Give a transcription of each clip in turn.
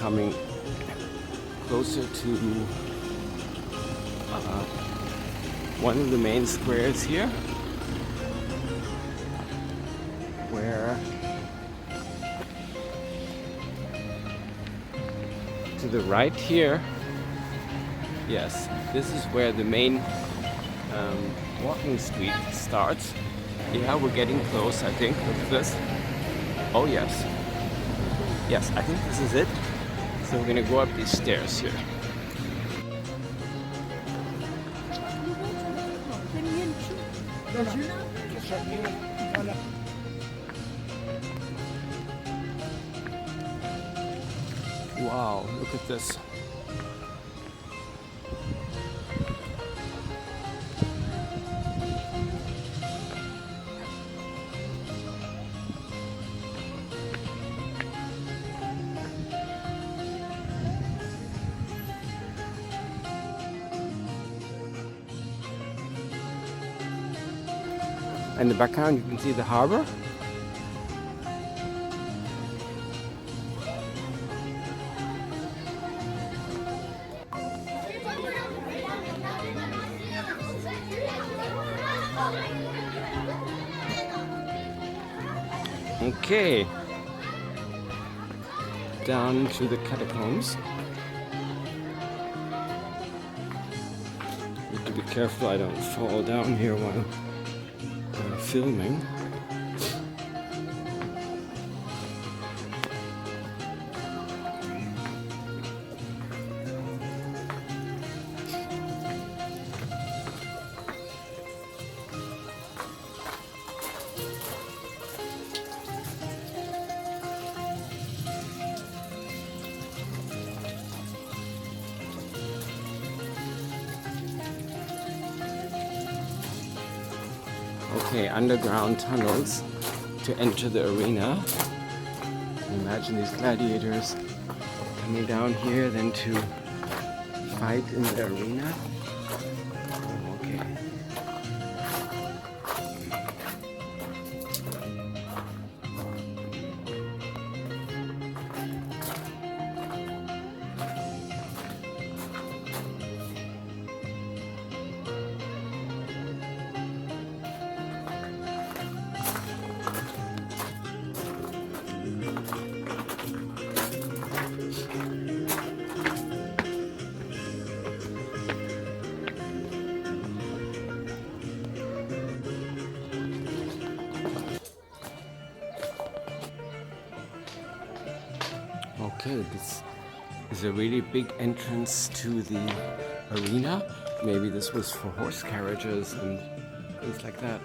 coming closer to one of the main squares here, where to the right here, yes, this is where the main walking street starts. Yeah, we're getting close, I think. Look at this. Oh yes. Yes, I think this is it. So we're gonna go up these stairs here. Wow, look at this. In the background you can see the harbor. Okay, down to the catacombs. Need to be careful I don't fall down here while filming. Okay, underground tunnels to enter the arena. Imagine these gladiators coming down here then to fight in the arena. Okay. Okay, this is a really big entrance to the arena. Maybe this was for horse carriages and things like that.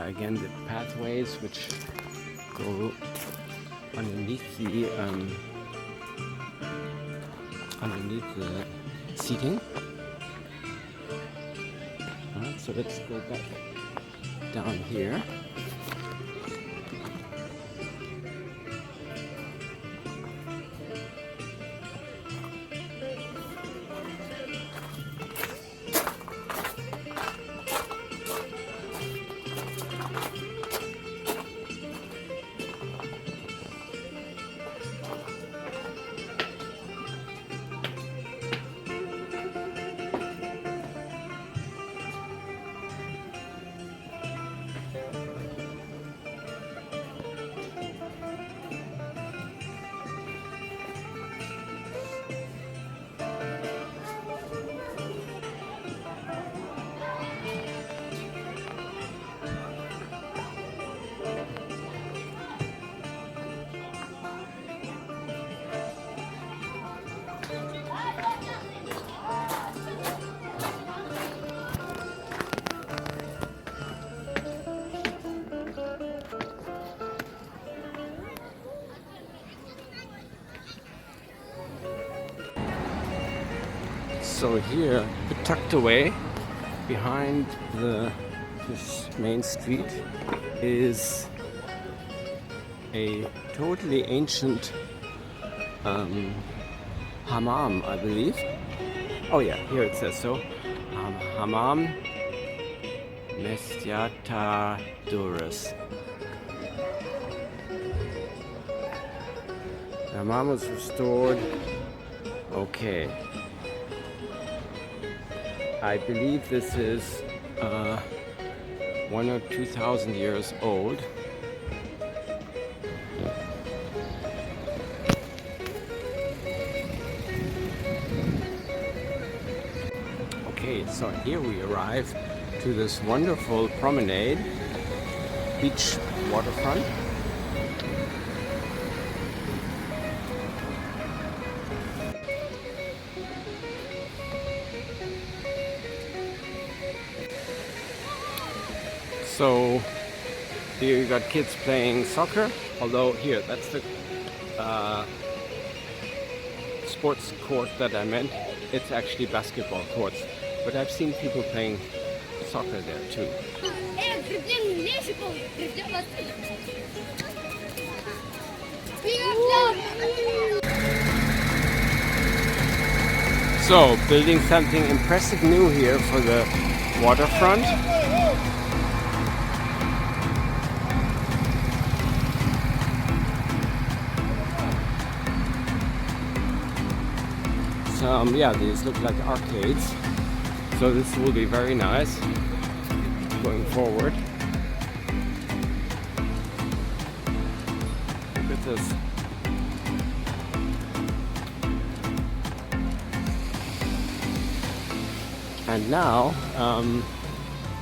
Again, the pathways which go underneath the seating. Alright, so let's go back down here. So here, tucked away behind this main street, is a totally ancient hammam, I believe. Oh yeah, here it says so. Hammam Mestiata Durrës Hammam was restored. Okay. I believe this is 1,000 or 2,000 years old. Okay, so here we arrive to this wonderful promenade, beach waterfront. So here you got kids playing soccer, although here, that's the sports court that I meant. It's actually basketball courts, but I've seen people playing soccer there too. So, building something impressive new here for the waterfront. Yeah, these look like arcades, so this will be very nice going forward. Look at this. And now,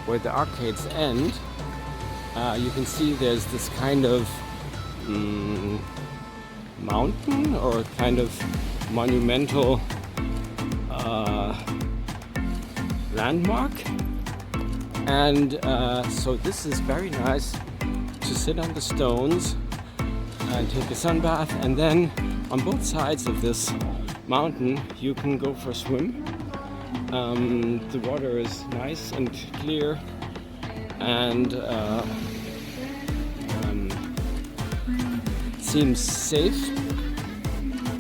where the arcades end, you can see there's this kind of mountain or kind of monumental landmark, and so this is very nice to sit on the stones and take a sun bath, and then on both sides of this mountain you can go for a swim. The water is nice and clear, and seems safe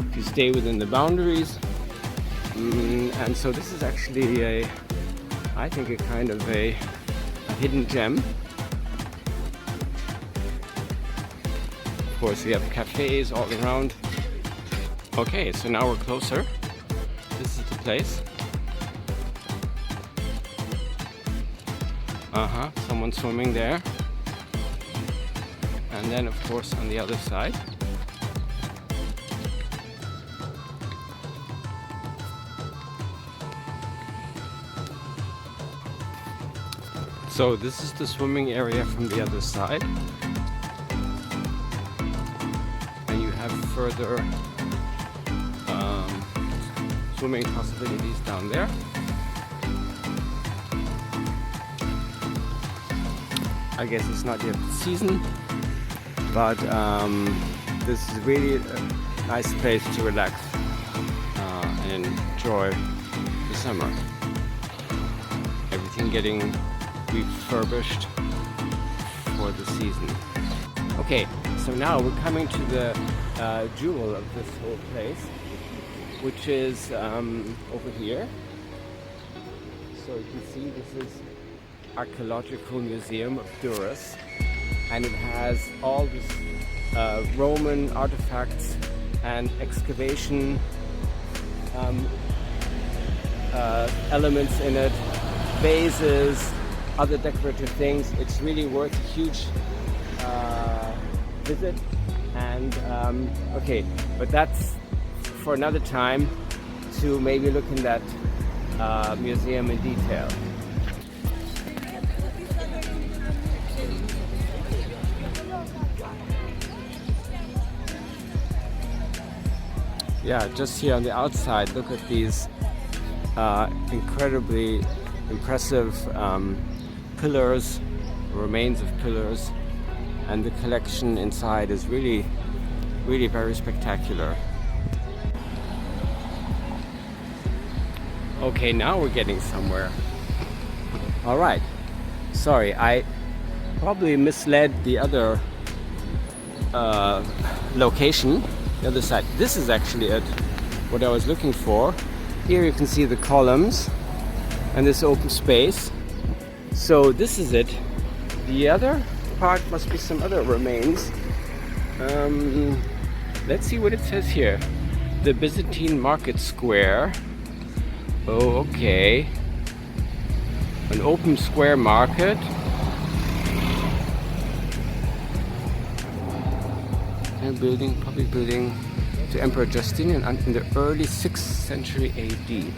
if you stay within the boundaries. And so this is actually I think a kind of a hidden gem. Of course, we have cafes all around. Okay, so now we're closer. This is the place. Someone swimming there. And then, of course, on the other side. So this is the swimming area from the other side, and you have further swimming possibilities down there. I guess it's not yet the season, but this is really a nice place to relax and enjoy the summer. Everything getting refurbished for the season. Okay, so now we're coming to the jewel of this whole place, which is over here. So you can see this is Archaeological Museum of Durrës, and it has all these Roman artifacts and excavation elements in it, vases, other decorative things. It's really worth a huge visit, and okay, but that's for another time to maybe look in that museum in detail. Yeah, just here on the outside, look at these incredibly impressive pillars, remains of pillars, and the collection inside is really very spectacular. Okay, now we're getting somewhere. All right, sorry, I probably misled the other location, the other side. This is actually what I was looking for. Here you can see the columns and this open space. So this is it. The other part must be some other remains. Let's see what it says here. The Byzantine Market Square. Oh, okay. An open square market. And building, public building to Emperor Justinian in the early 6th century AD.